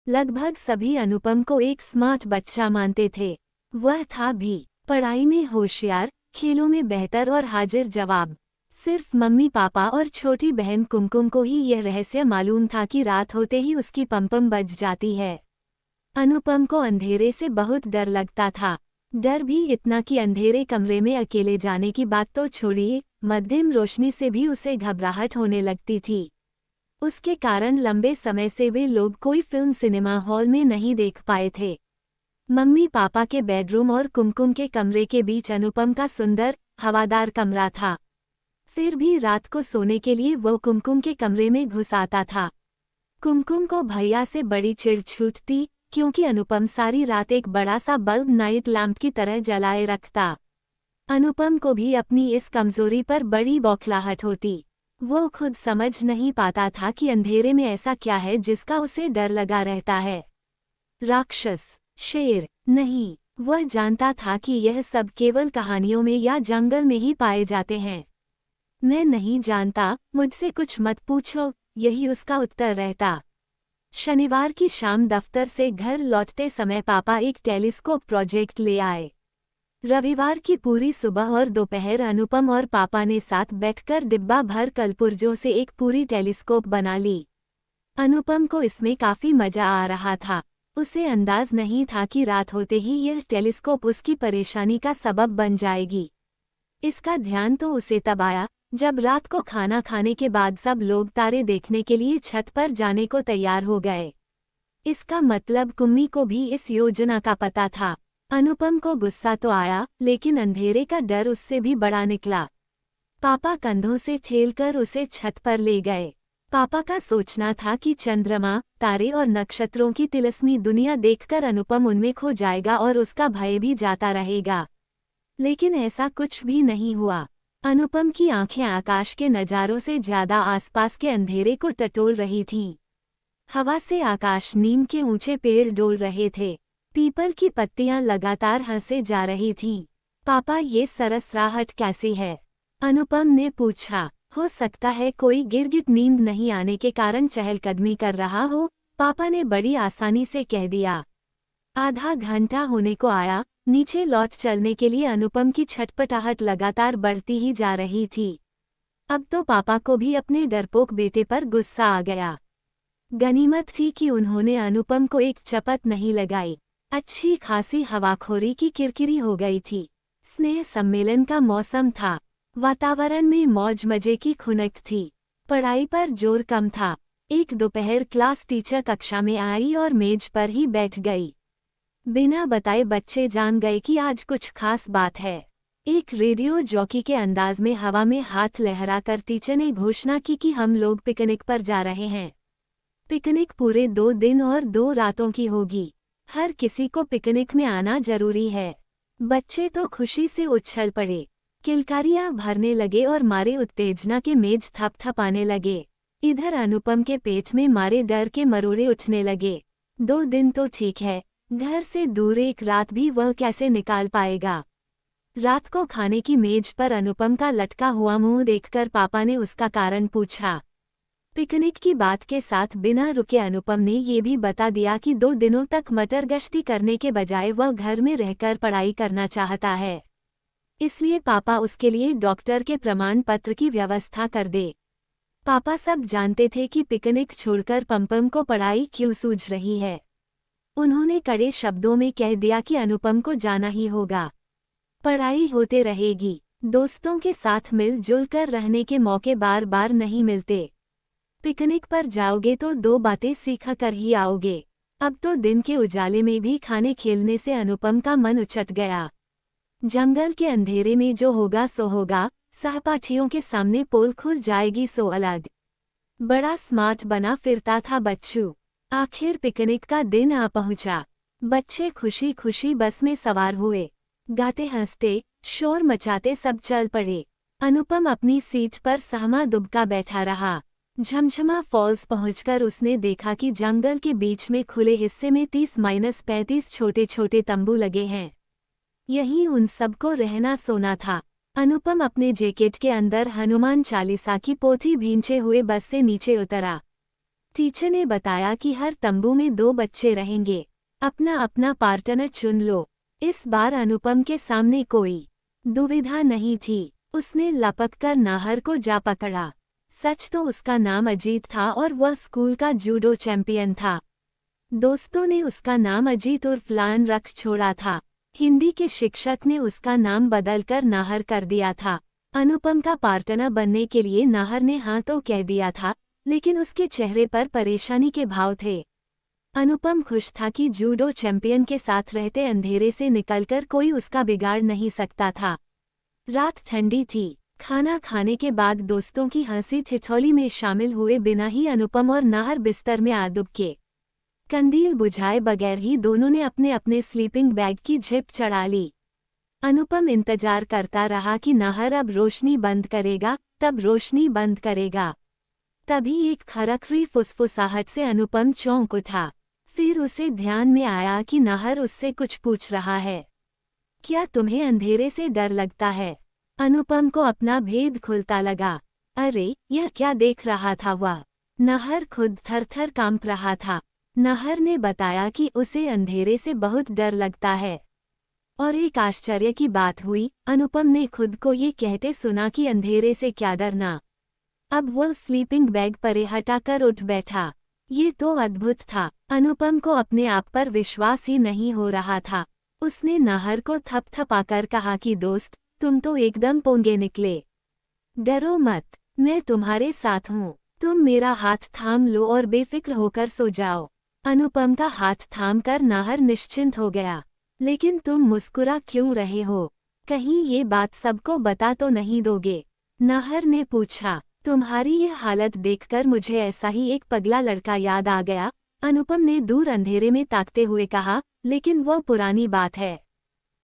लगभग सभी अनुपम को एक स्मार्ट बच्चा मानते थे। वह था भी पढ़ाई में होशियार, खेलों में बेहतर और हाजिर जवाब। सिर्फ मम्मी पापा और छोटी बहन कुमकुम को ही यह रहस्य मालूम था कि रात होते ही उसकी पमपम बज जाती है। अनुपम को अंधेरे से बहुत डर लगता था। डर भी इतना कि अंधेरे कमरे में अकेले जाने की बात तो छोड़िए, मध्यम रोशनी से भी उसे घबराहट होने लगती थी। उसके कारण लंबे समय से वे लोग कोई फिल्म सिनेमा हॉल में नहीं देख पाए थे। मम्मी पापा के बेडरूम और कुमकुम के कमरे के बीच अनुपम का सुंदर, हवादार कमरा था। फिर भी रात को सोने के लिए वो कुमकुम के कमरे में घुस आता था। कुमकुम को भैया से बड़ी चिढ़ छूटती, क्योंकि अनुपम सारी रात एक बड़ा सा बल्ब नाइट लैंप की तरह जलाए रखता। अनुपम को भी अपनी इस कमजोरी पर बड़ी बौखलाहट होती। वो खुद समझ नहीं पाता था कि अंधेरे में ऐसा क्या है जिसका उसे डर लगा रहता है। राक्षस, शेर, नहीं, वह जानता था कि यह सब केवल कहानियों में या जंगल में ही पाए जाते हैं। मैं नहीं जानता, मुझसे कुछ मत पूछो, यही उसका उत्तर रहता। शनिवार की शाम दफ्तर से घर लौटते समय पापा एक टेलीस्कोप प्रोजेक्ट ले आए। रविवार की पूरी सुबह और दोपहर अनुपम और पापा ने साथ बैठकर डिब्बा भर कलपुर्जों से एक पूरी टेलीस्कोप बना ली। अनुपम को इसमें काफी मजा आ रहा था। उसे अंदाज नहीं था कि रात होते ही यह टेलीस्कोप उसकी परेशानी का सबब बन जाएगी। इसका ध्यान तो उसे तब आया जब रात को खाना खाने के बाद सब लोग तारे देखने के लिए छत पर जाने को तैयार हो गए। इसका मतलब कुम्मी को भी इस योजना का पता था। अनुपम को गुस्सा तो आया, लेकिन अंधेरे का डर उससे भी बड़ा निकला। पापा कंधों से ठेलकर उसे छत पर ले गए। पापा का सोचना था कि चंद्रमा, तारे और नक्षत्रों की तिलस्मी दुनिया देखकर अनुपम उनमें खो जाएगा और उसका भय भी जाता रहेगा। लेकिन ऐसा कुछ भी नहीं हुआ। अनुपम की आंखें आकाश के नज़ारों से ज्यादा आसपास के अंधेरे को टटोल रही थीं। हवा से आकाश नीम के ऊंचे पेड़ डोल रहे थे। पीपल की पत्तियां लगातार हंसे जा रही थीं। पापा, ये सरसराहट कैसी है? अनुपम ने पूछा। हो सकता है कोई गिरगिट नींद नहीं आने के कारण चहलकदमी कर रहा हो, पापा ने बड़ी आसानी से कह दिया। आधा घंटा होने को आया। नीचे लौट चलने के लिए अनुपम की छटपटाहट लगातार बढ़ती ही जा रही थी। अब तो पापा को भी अपने डरपोक बेटे पर गुस्सा आ गया। गनीमत थी कि उन्होंने अनुपम को एक चपत नहीं लगाई। अच्छी खासी हवाखोरी की किरकिरी हो गई थी। स्नेह सम्मेलन का मौसम था। वातावरण में मौज मजे की खुनक थी। पढ़ाई पर जोर कम था। एक दोपहर क्लास टीचर कक्षा में आई और मेज पर ही बैठ गई। बिना बताए बच्चे जान गए कि आज कुछ खास बात है। एक रेडियो जॉकी के अंदाज में हवा में हाथ लहराकर टीचर ने घोषणा की कि हम लोग पिकनिक पर जा रहे हैं। पिकनिक पूरे 2 दिन और 2 रातों की होगी। हर किसी को पिकनिक में आना जरूरी है। बच्चे तो खुशी से उछल पड़े, किलकारियां भरने लगे और मारे उत्तेजना के मेज थपथपाने लगे। इधर अनुपम के पेट में मारे डर के मरोड़े उठने लगे। 2 दिन तो ठीक है, घर से दूर एक रात भी वह कैसे निकाल पाएगा? रात को खाने की मेज पर अनुपम का लटका हुआ मुंह देखकर पापा ने उसका कारण पूछा। पिकनिक की बात के साथ बिना रुके अनुपम ने ये भी बता दिया कि 2 दिनों तक मटर गश्ती करने के बजाय वह घर में रहकर पढ़ाई करना चाहता है। इसलिए पापा उसके लिए डॉक्टर के प्रमाण पत्र की व्यवस्था कर दे। पापा सब जानते थे कि पिकनिक छोड़कर पमपम को पढ़ाई क्यों सूझ रही है। उन्होंने कड़े शब्दों में कह दिया कि अनुपम को जाना ही होगा। पढ़ाई होते रहेगी। दोस्तों के साथ मिलजुल कर रहने के मौके बार बार नहीं मिलते। पिकनिक पर जाओगे तो 2 बातें सीख कर ही आओगे। अब तो दिन के उजाले में भी खाने खेलने से अनुपम का मन उचट गया। जंगल के अंधेरे में जो होगा सो होगा, सहपाठियों के सामने पोल खुल जाएगी सो अलग। बड़ा स्मार्ट बना फिरता था बच्चू। आखिर पिकनिक का दिन आ पहुंचा। बच्चे खुशी खुशी बस में सवार हुए। गाते हंसते, शोर मचाते सब चल पड़े। अनुपम अपनी सीट पर सहमा दुबका बैठा रहा। झमझमा फॉल्स पहुंचकर उसने देखा कि जंगल के बीच में खुले हिस्से में 30-35 छोटे छोटे तंबू लगे हैं। यही उन सबको रहना सोना था। अनुपम अपने जैकेट के अंदर हनुमान चालीसा की पोथी भींचे हुए बस से नीचे उतरा। टीचर ने बताया कि हर तंबू में 2 बच्चे रहेंगे। अपना अपना पार्टनर चुन लो। इस बार अनुपम के सामने कोई दुविधा नहीं थी। उसने लपककर नाहर को जा पकड़ा। सच तो उसका नाम अजीत था और वह स्कूल का जूडो चैंपियन था। दोस्तों ने उसका नाम अजीत उर्फ लायन रख छोड़ा था। हिंदी के शिक्षक ने उसका नाम बदलकर नाहर कर दिया था। अनुपम का पार्टनर बनने के लिए नाहर ने हाँ तो कह दिया था, लेकिन उसके चेहरे पर परेशानी के भाव थे। अनुपम खुश था कि जूडो चैंपियन के साथ रहते अंधेरे से निकलकर कोई उसका बिगाड़ नहीं सकता था। रात ठंडी थी। खाना खाने के बाद दोस्तों की हंसी ठिठोली में शामिल हुए बिना ही अनुपम और नाहर बिस्तर में आ दुबके। कंदील बुझाए बगैर ही दोनों ने अपने अपने स्लीपिंग बैग की झिप चढ़ा ली। अनुपम इंतजार करता रहा कि नाहर अब रोशनी बंद करेगा, तब रोशनी बंद करेगा। तभी एक खरखरी फुसफुसाहट से अनुपम चौंक उठा। फिर उसे ध्यान में आया कि नाहर उससे कुछ पूछ रहा है। क्या तुम्हें अंधेरे से डर लगता है? अनुपम को अपना भेद खुलता लगा। अरे, यह क्या देख रहा था वह? नाहर खुद थर-थर कांप रहा था। नाहर ने बताया कि उसे अंधेरे से बहुत डर लगता है। और एक आश्चर्य की बात हुई, अनुपम ने खुद को ये कहते सुना कि अंधेरे से क्या डरना। अब वो स्लीपिंग बैग परे हटाकर उठ बैठा। ये तो अद्भुत था। अनुपम को अपने आप पर विश्वास ही नहीं हो रहा था। उसने नाहर को थपथपाकर कहा कि दोस्त, तुम तो एकदम पोंगे निकले। डरो मत, मैं तुम्हारे साथ हूँ। तुम मेरा हाथ थाम लो और बेफिक्र होकर सो जाओ। अनुपम का हाथ थामकर नाहर निश्चिंत हो गया। लेकिन तुम मुस्कुरा क्यों रहे हो? कहीं ये बात सबको बता तो नहीं दोगे? नाहर ने पूछा। तुम्हारी ये हालत देखकर मुझे ऐसा ही एक पगला लड़का याद आ गया। अनुपम ने दूर अंधेरे में ताकते हुए कहा, लेकिन वो पुरानी बात है।